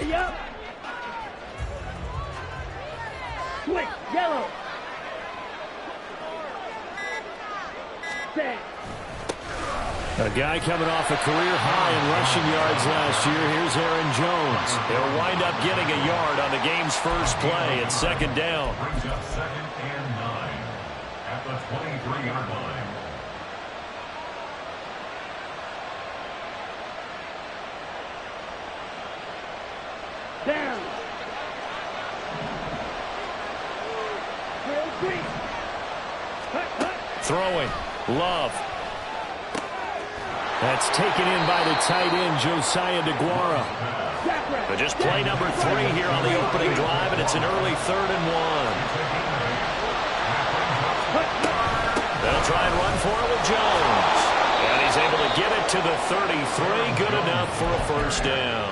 Ready up. Switch, yellow. Set. A guy coming off a career high in rushing yards last year. Here's Aaron Jones. He'll wind up getting a yard on the game's first play at second down. Brings up 2nd and 9 at the 23-yard line. Down. Throwing. Love. That's taken in by the tight end, Josiah DeGuara. But just play number 3 here on the opening drive, and it's an early 3rd and 1. They'll try and run for it with Jones. And he's able to get it to the 33. Good enough for a first down.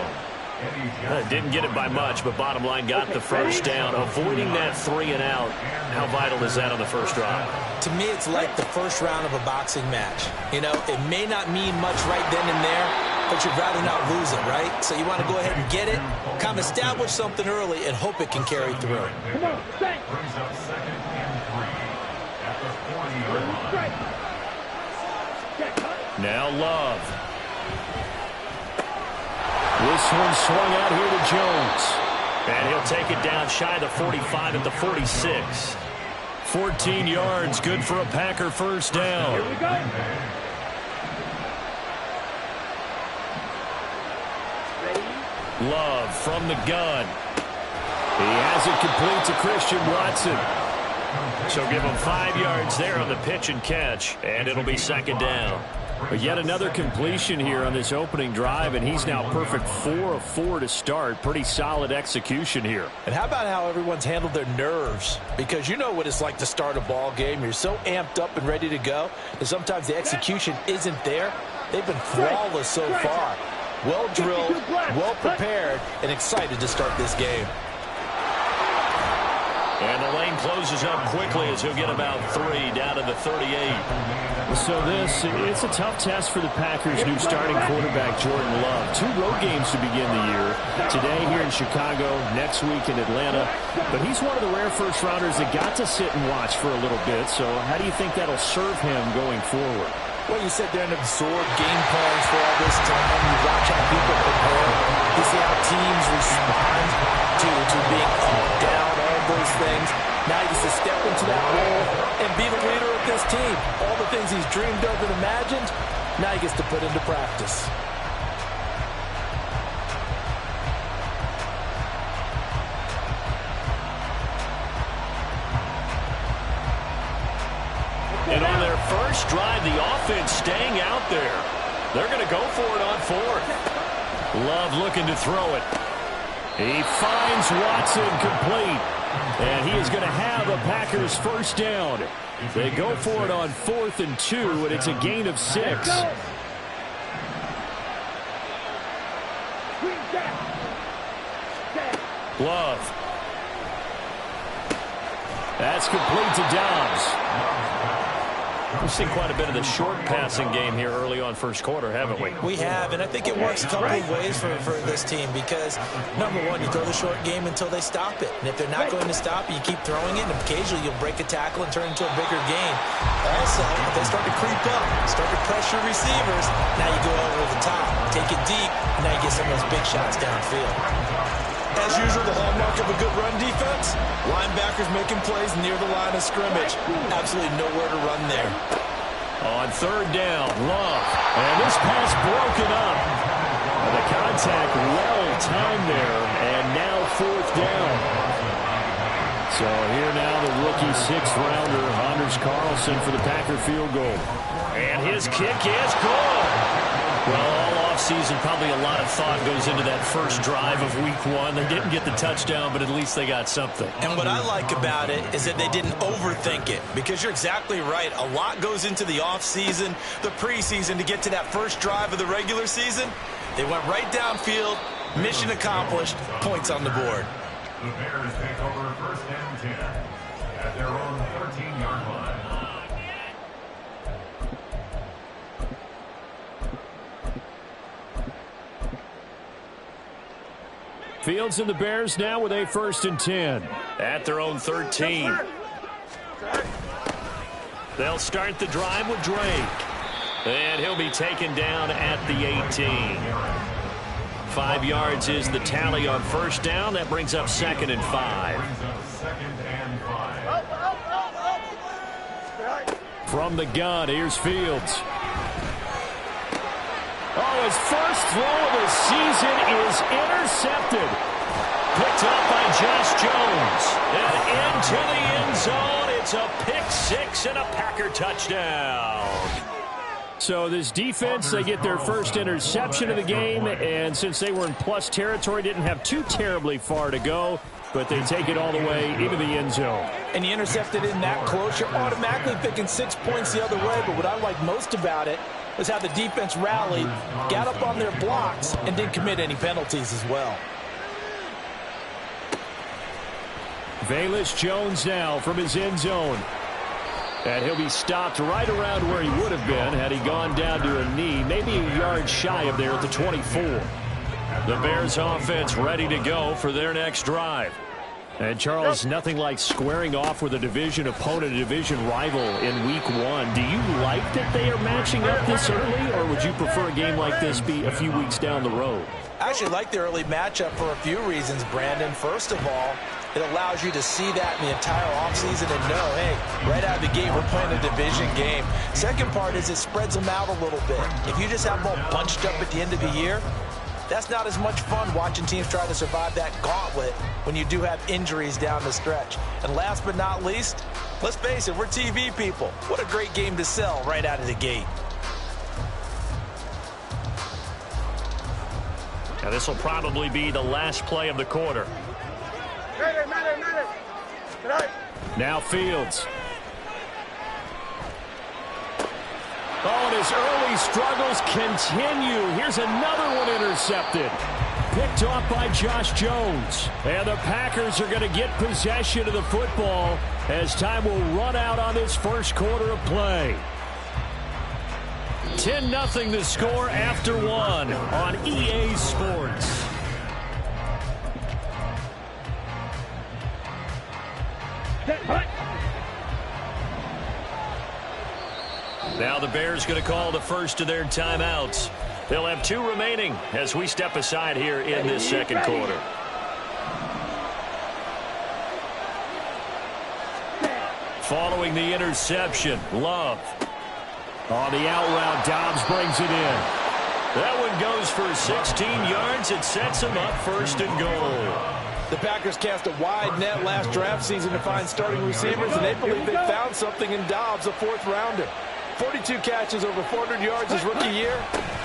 Didn't get it by much, but bottom line got the first down. Avoiding that 3 and out. How vital is that on the first drive? To me, it's like the first round of a boxing match. You know, it may not mean much right then and there, but you'd rather not lose it, right? So you want to go ahead and get it, kind of establish something early, and hope it can carry through. Come on, thanks. Brings up 2nd and 3 at the 40-yard line. Now Love. This one swung out here to Jones. And he'll take it down shy of the 45 at the 46. 14 yards, good for a Packer first down. Here we go. Love from the gun. He has it complete to Christian Watson. So give him 5 yards there on the pitch and catch, and it'll be second down. But yet another completion here on this opening drive, and he's now perfect 4 of 4 to start. Pretty solid execution here. And how about how everyone's handled their nerves? Because you know what it's like to start a ball game. You're so amped up and ready to go, and sometimes the execution isn't there. They've been flawless so far. Well drilled, well prepared, and excited to start this game. And the lane closes up quickly as he'll get about 3 down to the 38. So it's a tough test for the Packers' new starting quarterback, Jordan Love. 2 road games to begin the year. Today here in Chicago, next week in Atlanta. But he's one of the rare first-rounders that got to sit and watch for a little bit. So how do you think that'll serve him going forward? Well, you sit there and absorb game plans for all this time. You watch how people prepare. You see how teams respond to being up, down, all those things. Now he gets to step into that role and be the leader of this team. All the things he's dreamed of and imagined, now he gets to put into practice. And on their first drive, the offense staying out there. They're going to go for it on 4th. Love looking to throw it. He finds Watson complete. And he is going to have a Packers first down. They go for it on 4th and 2, and it's a gain of 6. Love. That's complete to Dobbs. We've seen quite a bit of the short passing game here early on first quarter, haven't we? We have, and I think it works a couple of ways for this team because, number one, you throw the short game until they stop it. And if they're not going to stop it, you keep throwing it, and occasionally you'll break a tackle and turn it into a bigger gain. Also, if they start to creep up, start to pressure receivers, now you go over the top, take it deep, and now you get some of those big shots downfield. As usual, the hallmark of a good run defense, linebackers making plays near the line of scrimmage. Absolutely nowhere to run there. On 3rd down, Love. And this pass broken up. The contact well timed there, and now 4th down. So here now the rookie 6th-rounder, Anders Carlson, for the Packer field goal. And his kick is good. Well, all offseason, probably a lot of thought goes into that first drive of week 1. They didn't get the touchdown, but at least they got something. And what I like about it is that they didn't overthink it, because you're exactly right. A lot goes into the offseason, the preseason, to get to that first drive of the regular season. They went right downfield, mission accomplished, points on the board. The Bears take over 1st and 10 at their own 13-yard line. Fields and the Bears now with a 1st and 10. At their own 13. They'll start the drive with Drake. And he'll be taken down at the 18. 5 yards is the tally on 1st down. That brings up 2nd and 5. From the gun, here's Fields. Oh, his first throw of the season is intercepted. Picked up by Josh Jones. And into the end zone. It's a pick 6 and a Packer touchdown. So this defense, they get their first interception of the game. And since they were in plus territory, didn't have too terribly far to go. But they take it all the way into the end zone. And you intercepted in that close, you're automatically picking 6 points the other way. But what I like most about it is how the defense rallied, got up on their blocks, and didn't commit any penalties as well. Velus Jones now from his end zone. And he'll be stopped right around where he would have been had he gone down to a knee, maybe a yard shy of there at the 24. The Bears offense ready to go for their next drive. And, Charles, nothing like squaring off with a division opponent, a division rival in Week 1. Do you like that they are matching up this early, or would you prefer a game like this be a few weeks down the road? I actually like the early matchup for a few reasons, Brandon. First of all, it allows you to see that in the entire offseason and know, hey, right out of the gate, we're playing a division game. Second part is it spreads them out a little bit. If you just have them all bunched up at the end of the year, that's not as much fun watching teams try to survive that gauntlet when you do have injuries down the stretch. And last but not least, let's face it, we're TV people. What a great game to sell right out of the gate. Now this will probably be the last play of the quarter. Now Fields. Oh, and his early struggles continue. Here's another one intercepted. Picked off by Josh Jones. And the Packers are going to get possession of the football as time will run out on this first quarter of play. 10-0 the score after 1 on EA Sports. Now the Bears going to call the first of their timeouts. They'll have 2 remaining as we step aside here in this second quarter. Following the interception, Love. On the out route, Dobbs brings it in. That one goes for 16 yards. It sets him up 1st and goal. The Packers cast a wide net last draft season to find starting receivers, and they believe they found something in Dobbs, a 4th rounder. 42 catches, over 400 yards his rookie year.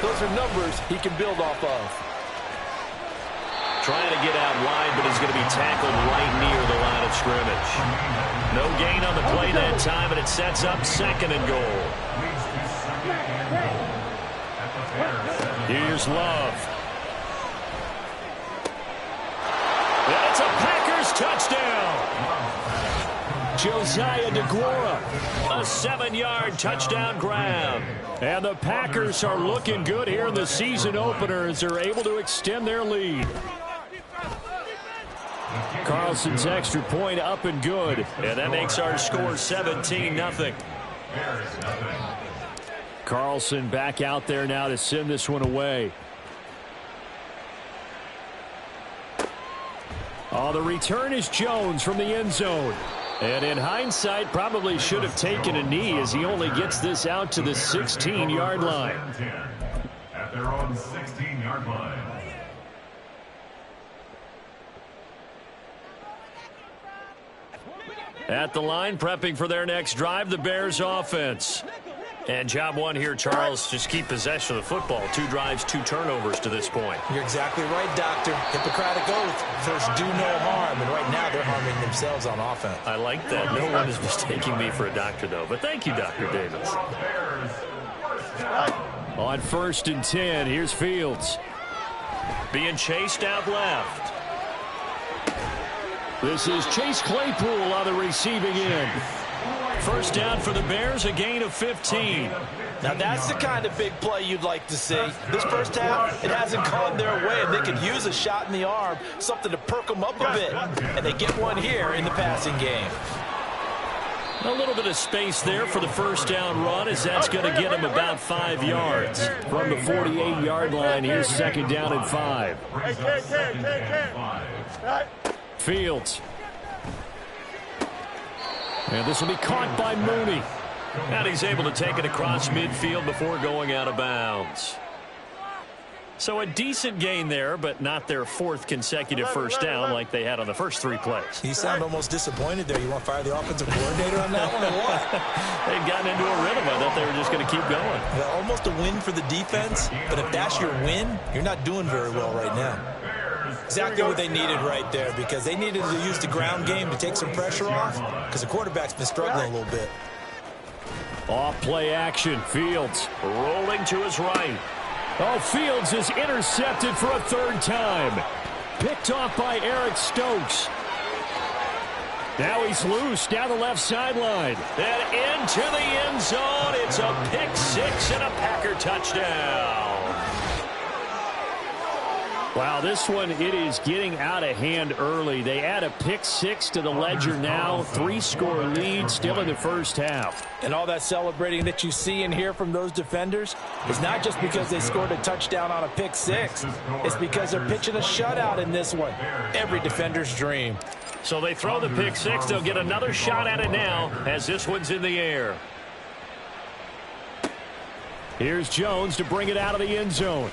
Those are numbers he can build off of. Trying to get out wide, but he's going to be tackled right near the line of scrimmage. No gain on the play that time, and it sets up 2nd and goal. Here's Love. And it's a Packers touchdown. Josiah DeGuara, a 7-yard touchdown grab. And the Packers are looking good here in the season opener as they're able to extend their lead. Carlson's extra point up and good. And that makes our score 17-0. Carlson back out there now to send this one away. Oh, the return is Jones from the end zone. And in hindsight, probably should have taken a knee as he only gets this out to the 16-yard line. At their own 16-yard line. At the line, prepping for their next drive, the Bears offense. And job 1 here, Charles, just keep possession of the football. 2 drives, 2 turnovers to this point. You're exactly right, Doctor. Hippocratic oath. First, do no harm. And right now, they're harming themselves on offense. I like that. No one is mistaking me for a doctor, though. But thank you, Dr. Davis. On 1st and 10, here's Fields. Being chased out left. This is Chase Claypool on the receiving end. First down for the Bears, a gain of 15. Now, that's the kind of big play you'd like to see. This first half, it hasn't gone their way, and they could use a shot in the arm, something to perk them up a bit. And they get one here in the passing game. A little bit of space there for the first down run, as that's going to get him about 5 yards. From the 48-yard line, here's second down and 5. Fields. And this will be caught by Mooney. And he's able to take it across midfield before going out of bounds. So a decent gain there, but not their 4th consecutive first down like they had on the first 3 plays. You sound almost disappointed there. You want to fire the offensive coordinator on that one or what? They'd gotten into a rhythm. I thought they were just going to keep going. Well, almost a win for the defense, but if that's your win, you're not doing very well right now. Exactly what they needed right there, because they needed to use the ground game to take some pressure off, because the quarterback's been struggling a little bit. Off play action. Fields rolling to his right. Oh, Fields is intercepted for a 3rd time. Picked off by Eric Stokes. Now he's loose down the left sideline. And into the end zone. It's a pick 6 and a Packer touchdown. Wow, this one, it is getting out of hand early. They add a pick 6 to the ledger now. 3-score lead still in the first half. And all that celebrating that you see and hear from those defenders is not just because they scored a touchdown on a pick 6. It's because they're pitching a shutout in this one. Every defender's dream. So they throw the pick 6. They'll get another shot at it now as this one's in the air. Here's Jones to bring it out of the end zone.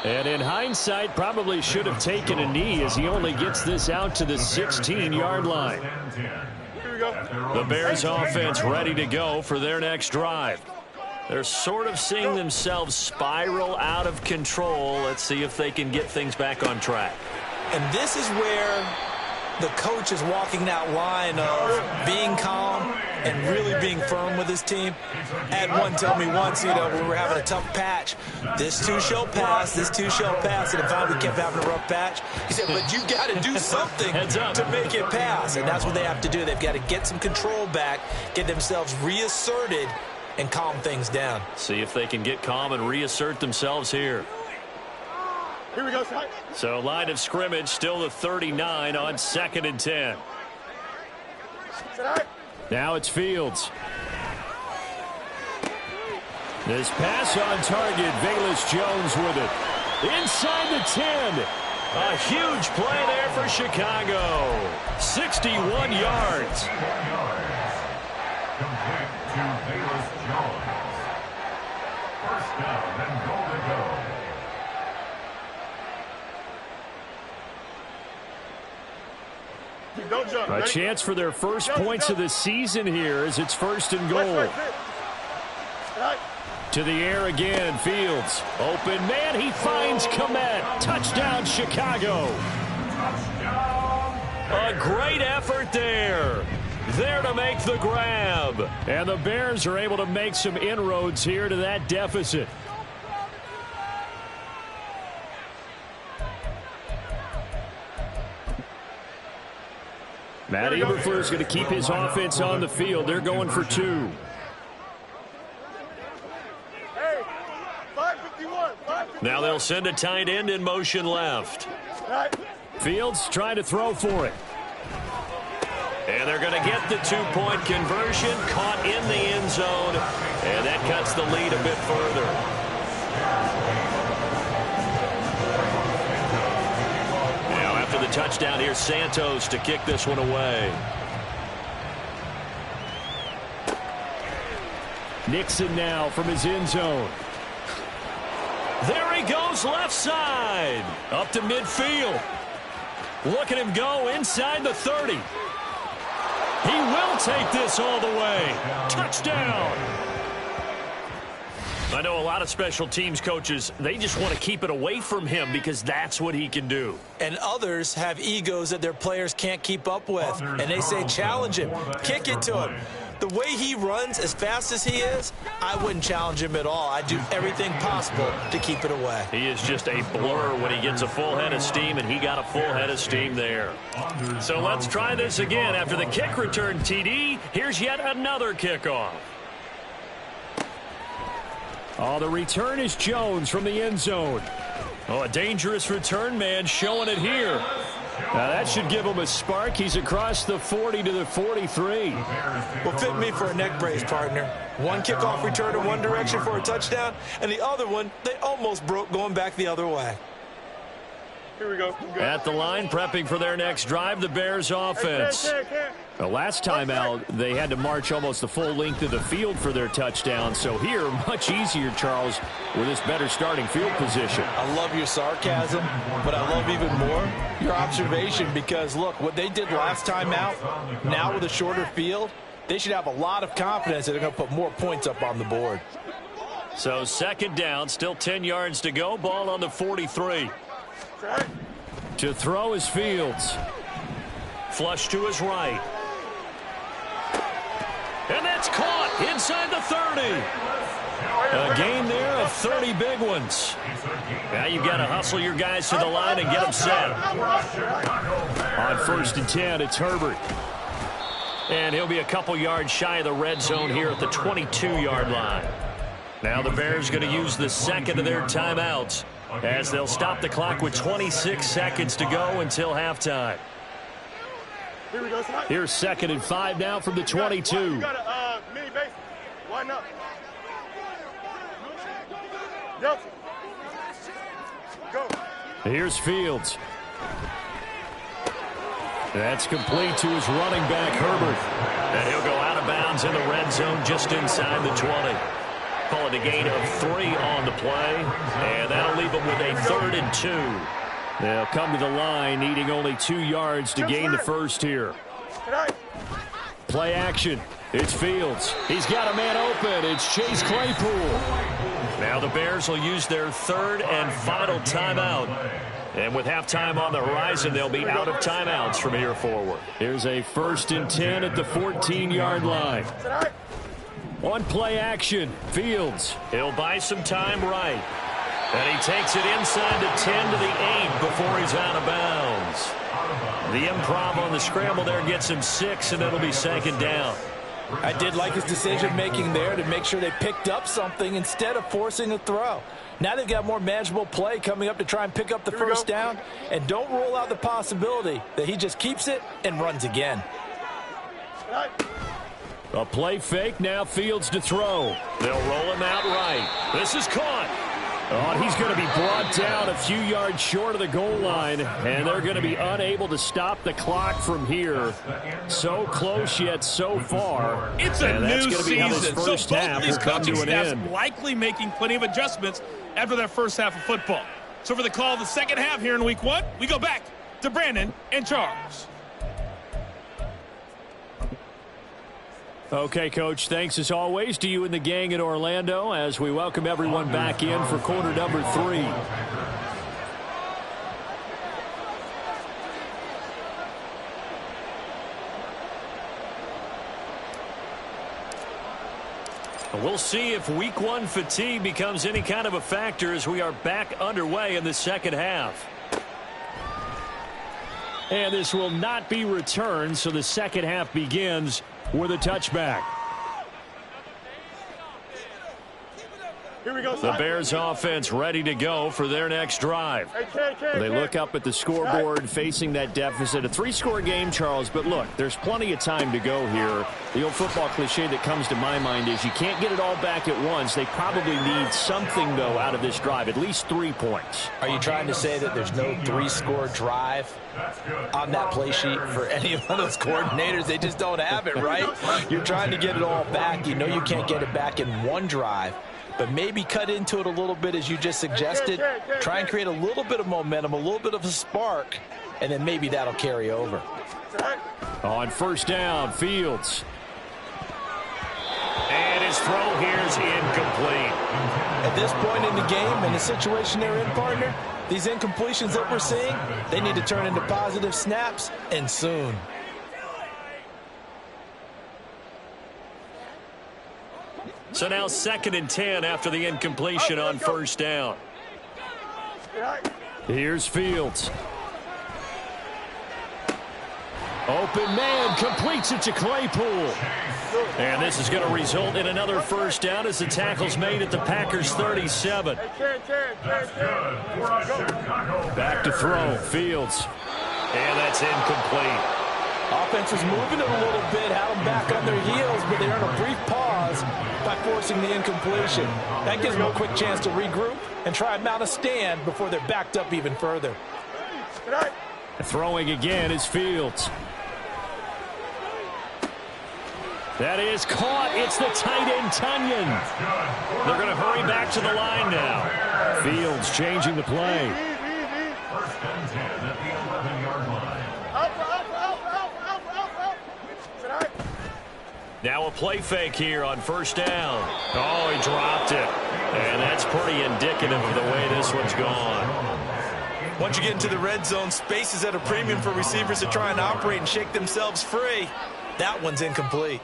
And in hindsight, probably should have taken a knee as he only gets this out to the 16-yard line. The Bears offense ready to go for their next drive. They're sort of seeing themselves spiral out of control. Let's see if they can get things back on track. And this is where the coach is walking that line of being calm and really being firm with his team. I had one tell me once, when we were having a tough patch, this too shall pass, this too shall pass. And if we kept having a rough patch, he said, but you got to do something to make it pass. And that's what they have to do. They've got to get some control back, get themselves reasserted, and calm things down. See if they can get calm and reassert themselves here. Here we go, Scott. So line of scrimmage still the 39 on 2nd and 10. Now it's Fields. This pass on target. Velus Jones with it. Inside the 10. A huge play there for Chicago. 61 yards. Complete to Velus Jones. First down and goal to go. A chance for their first points of the season here as it's 1st and goal. To the air again, Fields. Open man, he finds Kmet. Touchdown, Chicago. A great effort there. There to make the grab. And the Bears are able to make some inroads here to that deficit. Matt Eberflus is going to keep his offense on the field. They're going for 2. Now they'll send a tight end in motion left. Fields trying to throw for it. And they're going to get the 2-point conversion, caught in the end zone, and that cuts the lead a bit further. The touchdown here, Santos to kick this one away. Nixon now from his end zone. There he goes left side. Up to midfield. Look at him go inside the 30. He will take this all the way. Touchdown. I know a lot of special teams coaches, they just want to keep it away from him because that's what he can do. And others have egos that their players can't keep up with. And they say challenge him, kick it to him. The way he runs as fast as he is, I wouldn't challenge him at all. I'd do everything possible to keep it away. He is just a blur when he gets a full head of steam, and he got a full head of steam there. So let's try this again. After the kick return TD, here's yet another kickoff. Oh, the return is Jones from the end zone. Oh, a dangerous return man showing it here. Now that should give him a spark. He's across the 40 to the 43. Well, fit me for a neck brace, partner. One kickoff return in one direction for a touchdown, and the other one, they almost broke going back the other way. Here we go. At the line, prepping for their next drive, the Bears offense. The last time out, they had to march almost the full length of the field for their touchdown. So here, much easier, Charles, with this better starting field position. I love your sarcasm, but I love even more your observation because, look, what they did last time out, now with a shorter field, they should have a lot of confidence that they're going to put more points up on the board. So second down, still 10 yards to go, ball on the 43. To throw is Fields. Flush to his right. And that's caught inside the 30. A gain there of 30 big ones. Now you've got to hustle your guys to the line and get them set. On 1st and 10, it's Herbert. And he'll be a couple yards shy of the red zone here at the 22-yard line. Now the Bears going to use the second of their timeouts as they'll stop the clock with 26 seconds to go until halftime. Here we go. Here's 2nd and 5 now from the 22. You got a mini base. Why not? Yep. Go. Here's Fields. That's complete to his running back, Herbert. And he'll go out of bounds in the red zone just inside the 20. Call it a gain of 3 on the play. And that'll leave them with a 3rd and 2. They'll come to the line, needing only 2 yards to gain the first here. Play action. It's Fields. He's got a man open. It's Chase Claypool. Now the Bears will use their 3rd and final timeout. And with halftime on the horizon, they'll be out of timeouts from here forward. Here's a 1st and 10 at the 14-yard line. On play action, Fields. He'll buy some time right. And he takes it inside the 10 to the 8 before he's out of bounds. The improv on the scramble there gets him 6, and it'll be 2nd down. I did like his decision-making there to make sure they picked up something instead of forcing a throw. Now they've got more manageable play coming up to try and pick up the first down. And don't rule out the possibility that he just keeps it and runs again. A play fake, now Fields to throw. They'll roll him out right. This is caught. Oh, he's going to be brought down a few yards short of the goal line, and they're going to be unable to stop the clock from here. So close yet so far. It's a new So season, both of these coaching staffs likely making plenty of adjustments after that first half of football. So for the call of the second half here in week 1, we go back to Brandon and Charles. Okay, Coach, thanks as always to you and the gang in Orlando as we welcome everyone back in for quarter number 3. We'll see if week 1 fatigue becomes any kind of a factor as we are back underway in the second half. And this will not be returned, so the second half begins with a touchback. Here we go. The Bears offense ready to go for their next drive. They look up at the scoreboard facing that deficit. A 3-score game, Charles, but look, there's plenty of time to go here. The old football cliche that comes to my mind is you can't get it all back at once. They probably need something, though, out of this drive, at least 3 points. Are you trying to say that there's no 3-score drive on that play sheet for any one of those coordinators? They just don't have it, right? You're trying to get it all back. You know you can't get it back in one drive. But maybe cut into it a little bit as you just suggested. Try and create a little bit of momentum, a little bit of a spark, and then maybe that'll carry over. On 1st down, Fields. And his throw here is incomplete. At this point in the game and the situation they're in, partner, these incompletions that we're seeing, they need to turn into positive snaps, and soon. So now 2nd and 10 after the incompletion on first down. Here's Fields. Open man, completes it to Claypool. And this is going to result in another first down as the tackle's made at the Packers' 37. Back to throw, Fields. And that's incomplete. Offense was moving it a little bit, had them back on their heels, but they earned a brief pause by forcing the incompletion. That gives them a quick chance to regroup and try and mount a stand before they're backed up even further. Throwing again is Fields. That is caught. It's the tight end, Tunyon. They're going to hurry back to the line now. Fields changing the play. First and 10 at the 11-yard line. Now a play fake here on first down. Oh, he dropped it. And that's pretty indicative of the way this one's gone. Once you get into the red zone, space is at a premium for receivers to try and operate and shake themselves free. That one's incomplete.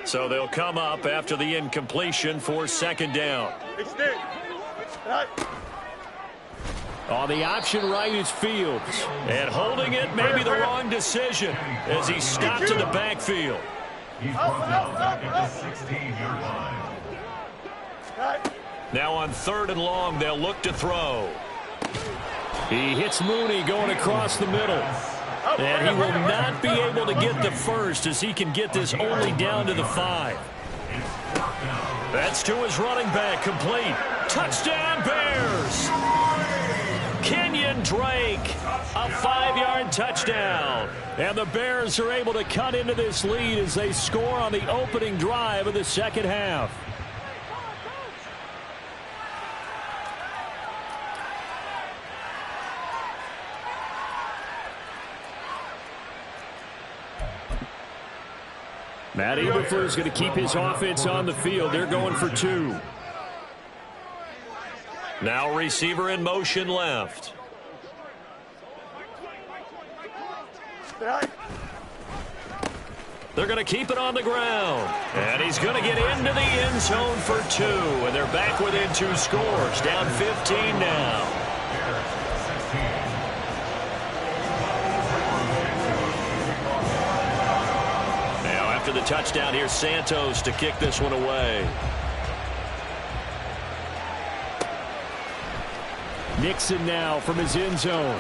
So they'll come up after the incompletion for 2nd down. On the option right is Fields. And holding it may be the wrong decision as he stopped in the backfield. He's brought down back at the 16-yard line. Now on 3rd and long, they'll look to throw. He hits Mooney going across the middle. And he will not be able to get the first as he can get this only down to the 5. That's to his running back, complete. Touchdown, Bears! Kenyon Drake, a 5-yard touchdown. And the Bears are able to cut into this lead as they score on the opening drive of the second half. Matt Eberflus is going to keep his offense on the field. They're going for 2. Now receiver in motion left. They're going to keep it on the ground. And he's going to get into the end zone for 2. And they're back within 2 scores. Down 15 now. After the touchdown, here's Santos to kick this one away. Nixon now from his end zone.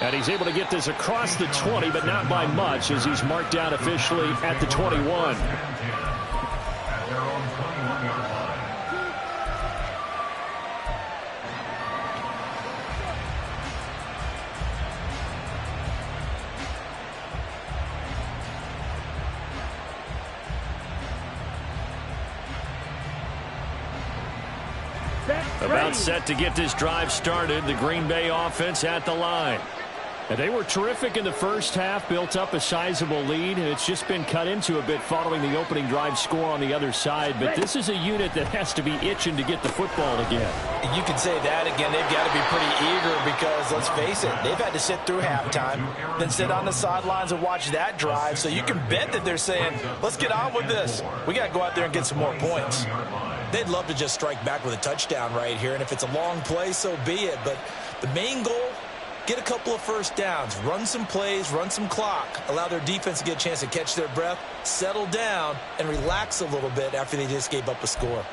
And he's able to get this across the 20, but not by much as he's marked down officially at the 21. At their own 21-yard line. About set to get this drive started. The Green Bay offense at the line. And they were terrific in the first half, built up a sizable lead, and it's just been cut into a bit following the opening drive score on the other side. But this is a unit that has to be itching to get the football again. You can say that again. They've got to be pretty eager because, let's face it, they've had to sit through halftime, then sit on the sidelines and watch that drive. So you can bet that they're saying, let's get on with this. We got to go out there and get some more points. They'd love to just strike back with a touchdown right here, and if it's a long play, so be it. But the main goal, get a couple of first downs, run some plays, run some clock, allow their defense to get a chance to catch their breath, settle down, and relax a little bit after they just gave up a score.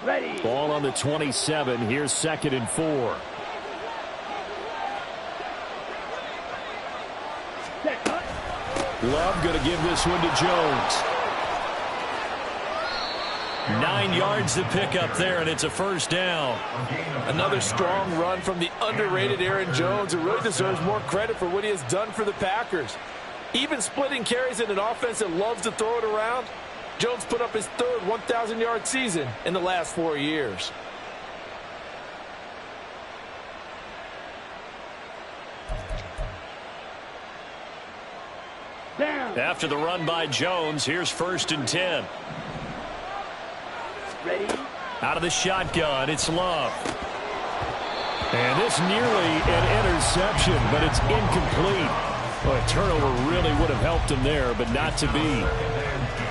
Ready. Ball on the 27. Here's 2nd and 4. Love going to give this one to Jones. 9 yards to pick up there, and it's a first down. Another strong run from the underrated Aaron Jones, who really deserves more credit for what he has done for the Packers. Even splitting carries in an offense that loves to throw it around, Jones put up his 3rd 1,000-yard season in the last 4 years. Down. After the run by Jones, here's 1st and 10. Ready? Out of the shotgun, it's Love. And this nearly an interception, but it's incomplete. Well, a turnover really would have helped him there, but not to be.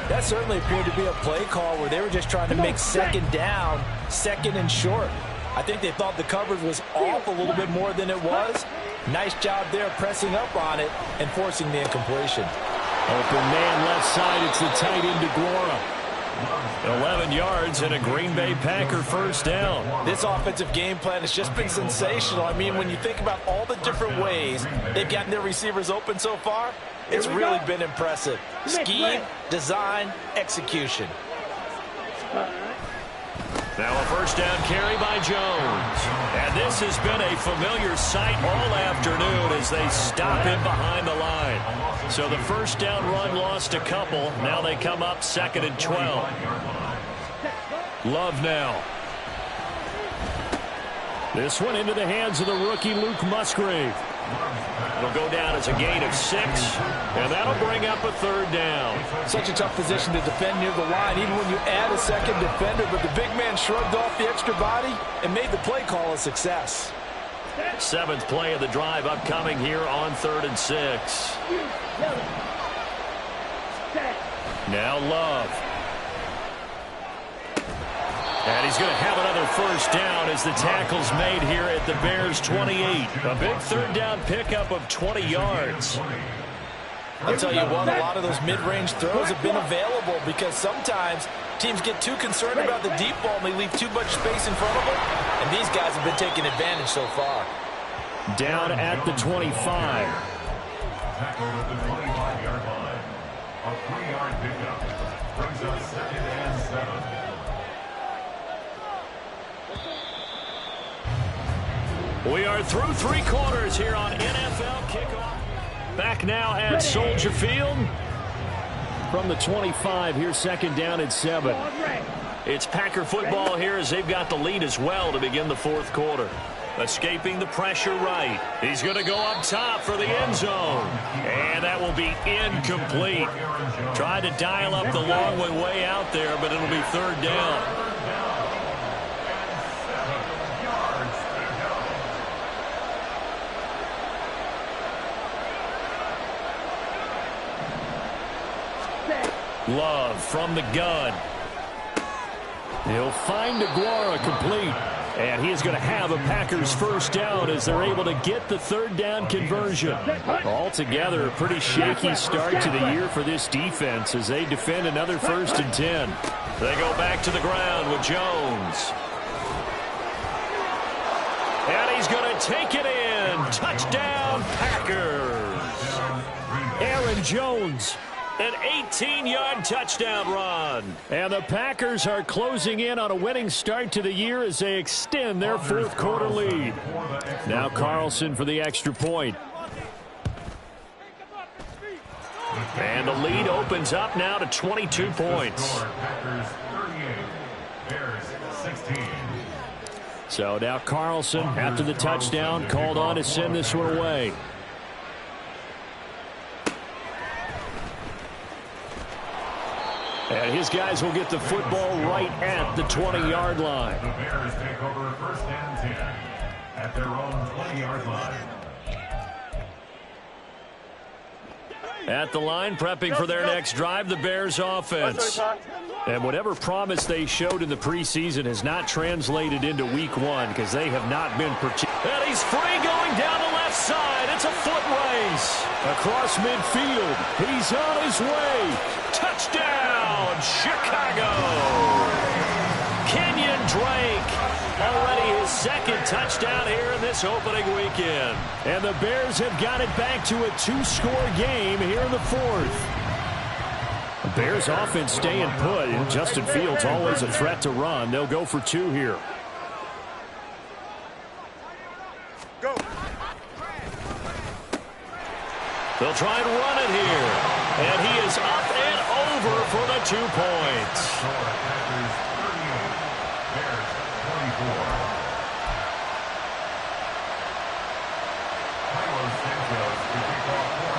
That certainly appeared to be a play call where they were just trying to make second down, second and short. I think they thought the coverage was off a little bit more than it was. Nice job there pressing up on it and forcing the incompletion. Open man left side. It's the tight end DeGuara. 11 yards and a Green Bay Packer first down. This offensive game plan has just been sensational. I mean, when you think about all the different ways they've gotten their receivers open so far, it's really been impressive. Scheme, design, execution. Now a first down carry by Jones. And this has been a familiar sight all afternoon as they stop him behind the line. So the first down run lost a couple. Now they come up 2nd and 12. Love now. This one into the hands of the rookie Luke Musgrave. It'll go down as a gain of 6, and that'll bring up a 3rd down. Such a tough position to defend near the line, even when you add a second defender, but the big man shrugged off the extra body and made the play call a success. 7th play of the drive upcoming here on 3rd and 6. Now Love. And he's going to have another first down as the tackle's made here at the Bears' 28. A big 3rd down pickup of 20 yards. I'll tell you what, a lot of those mid-range throws have been available because sometimes teams get too concerned about the deep ball and they leave too much space in front of them. And these guys have been taking advantage so far. Down at the 25. Tackled at the 25-yard line. A 3-yard pickup brings us 2nd and 7. We are through 3 quarters here on NFL Kickoff. Back now at Soldier Field. From the 25, here's 2nd down and 7. It's Packer football here as they've got the lead as well to begin the 4th quarter. Escaping the pressure right. He's going to go up top for the end zone. And that will be incomplete. Tried to dial up the long way out there, but it'll be 3rd down. Love from the gun. He'll find DeGuara complete. And he is going to have a Packers first down as they're able to get the 3rd down conversion. Altogether, a pretty shaky start to the year for this defense as they defend another 1st and 10. They go back to the ground with Jones. And he's going to take it in. Touchdown, Packers. Aaron Jones. An 18-yard touchdown run. And the Packers are closing in on a winning start to the year as they extend their 4th quarter lead. Now Carlson for the extra point. And the lead opens up now to 22 points. Packers 38, Bears 16. So now Carlson, after the touchdown, called on to send this one away. And his guys will get the football right at the 20-yard line. The Bears take over 1st and 10 at their own 20-yard line. At the line, prepping for their next drive, the Bears offense. And whatever promise they showed in the preseason has not translated into week 1 because they have not been And he's free going down the left side. It's a foot race. Across midfield. He's on his way. Touchdown, Chicago. Kenyon Drake. Already his 2nd touchdown here in this opening weekend. And the Bears have got it back to a 2-score game here in the 4th. The Bears offense staying put. And Justin Fields always a threat to run. They'll go for 2 here. Go. They'll try and run it here. And he is up and over for the 2 points. Packers 38, Bears 24.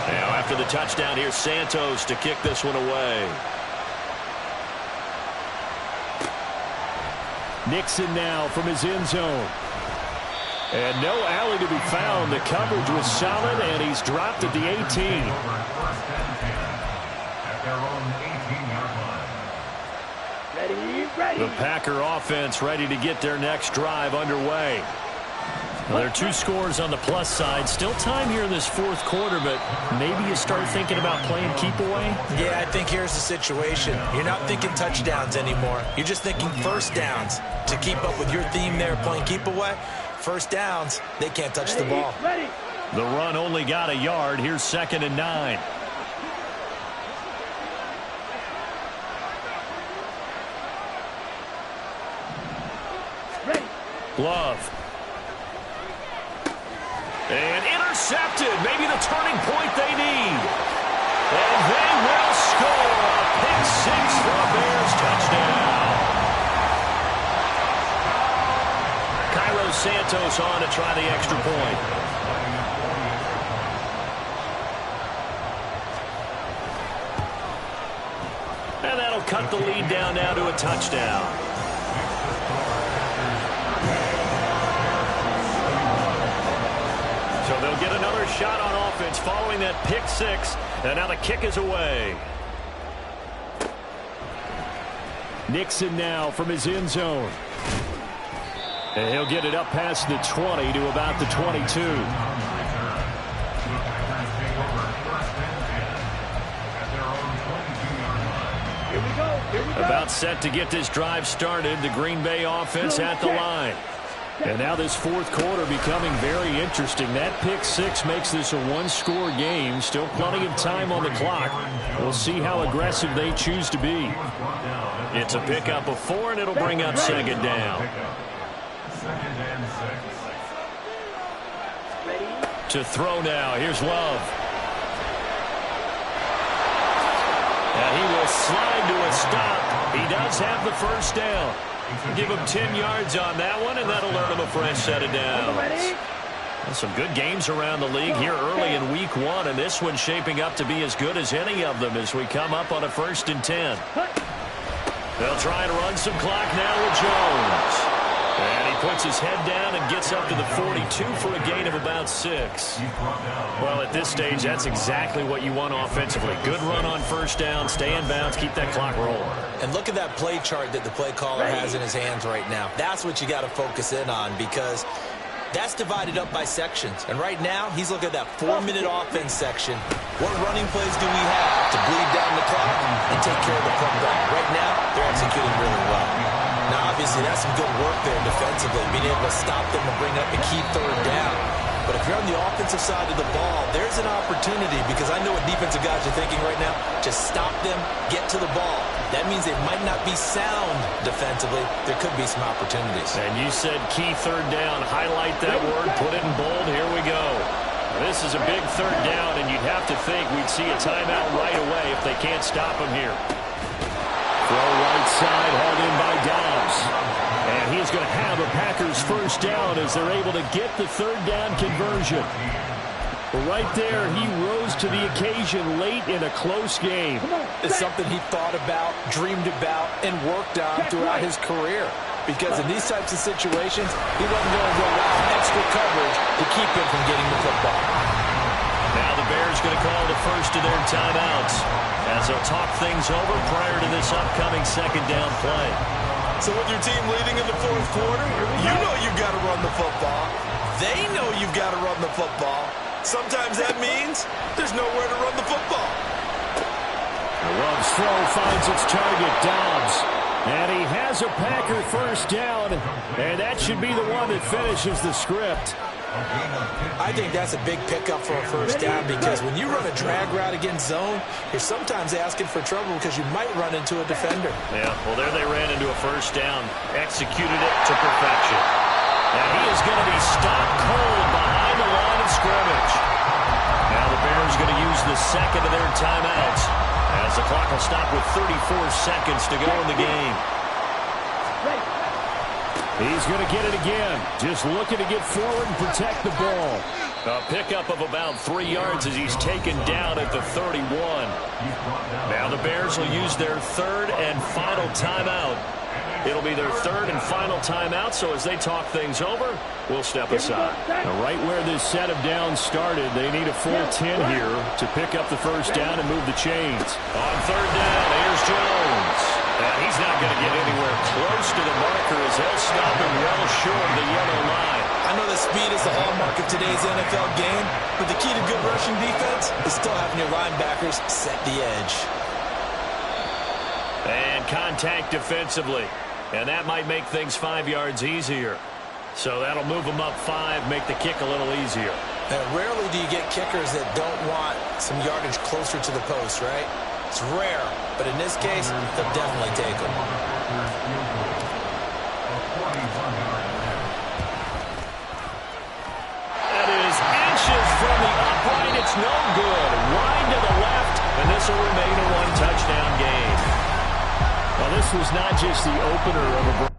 Now after the touchdown, here's Santos to kick this one away. Nixon now from his end zone. And no alley to be found. The coverage was solid, and he's dropped at the 18. At their own 18-yard line. The Packer offense ready to get their next drive underway. Well, there are 2 scores on the plus side. Still time here in this fourth quarter, but maybe you start thinking about playing keep away? Yeah, I think here's the situation. You're not thinking touchdowns anymore. You're just thinking first downs. To keep up with your theme there, playing keep away, first downs, they can't touch the ball. The run only got a yard. Here's 2nd and 9. Glove. And intercepted. Maybe the turning point they need. And they will score. A pick 6 for a Bears touchdown. Cairo Santos on to try the extra point. And that'll cut the lead down now to a touchdown. So they'll get another shot on offense following that pick 6. And now the kick is away. Nixon now from his end zone. And he'll get it up past the 20 to about the 22. About set to get this drive started. The Green Bay offense at the line. And now this fourth quarter becoming very interesting. That pick 6 makes this a 1-score game. Still plenty of time on the clock. We'll see how aggressive they choose to be. It's a pickup of 4, and it'll bring up 2nd down. To throw now. Here's Love. And he will slide to a stop. He does have the first down. Give him 10 yards on that one, and that'll earn him a fresh set of downs. Some good games around the league here early in week 1, and this one's shaping up to be as good as any of them as we come up on a 1st and 10. They'll try and run some clock now with Jones. And he puts his head down and gets up to the 42 for a gain of about 6. Well, at this stage, that's exactly what you want offensively. Good run on first down, stay in bounds, keep that clock rolling. And look at that play chart that the play caller has in his hands right now. That's what you got to focus in on, because that's divided up by sections. And right now, he's looking at that 4-minute offense section. What running plays do we have to bleed down the clock and take care of the football? Right now, they're executing really well. Now, obviously, that's some good work there defensively, being able to stop them and bring up a key 3rd down. But if you're on the offensive side of the ball, there's an opportunity, because I know what defensive guys are thinking right now. Just stop them, get to the ball. That means they might not be sound defensively. There could be some opportunities. And you said key 3rd down. Highlight that word, put it in bold. Here we go. This is a big 3rd down, and you'd have to think we'd see a timeout right away if they can't stop him here. Throw right side, hauled in by Dobbs. And he's going to have a Packers first down as they're able to get the 3rd down conversion. Right there, he rose to the occasion late in a close game. It's something he thought about, dreamed about, and worked on throughout his career. Because in these types of situations, he wasn't going to allow extra coverage to keep him from getting the football. Now the Bears going to call the first of their timeouts as they'll talk things over prior to this upcoming 2nd down play. So with your team leading in the fourth quarter, you know you've got to run the football. They know you've got to run the football. Sometimes that means there's nowhere to run the football. Love's throw finds its target, Dobbs. And he has a Packer first down, and that should be the one that finishes the script. I think that's a big pickup for a first down, because when you run a drag route against zone, you're sometimes asking for trouble because you might run into a defender. Yeah, well, there they ran into a first down, executed it to perfection. And he is going to be stopped cold behind the line of scrimmage. Now the Bears going to use the 2nd of their timeouts as the clock will stop with 34 seconds to go in the game. He's going to get it again. Just looking to get forward and protect the ball. A pickup of about 3 yards as he's taken down at the 31. Now the Bears will use their 3rd and final timeout. It'll be their third and final timeout, so as they talk things over, we'll step aside. Now, right where this set of downs started, they need a full 10 here to pick up the first down and move the chains. On third down, here's Jones. And he's not going to get anywhere close to the marker as he'll stop him well short of the yellow line. I know that speed is the hallmark of today's NFL game, but the key to good rushing defense is still having your linebackers set the edge. And contact defensively. And that might make things 5 yards easier. So that'll move them up 5, make the kick a little easier. Now, rarely do you get kickers that don't want some yardage closer to the post, right? It's rare, but in this case, they'll definitely take them. That is inches from the upright. It's no good. Wide to the left, and this will remain a one-touchdown game. Well, this was not just the opener of a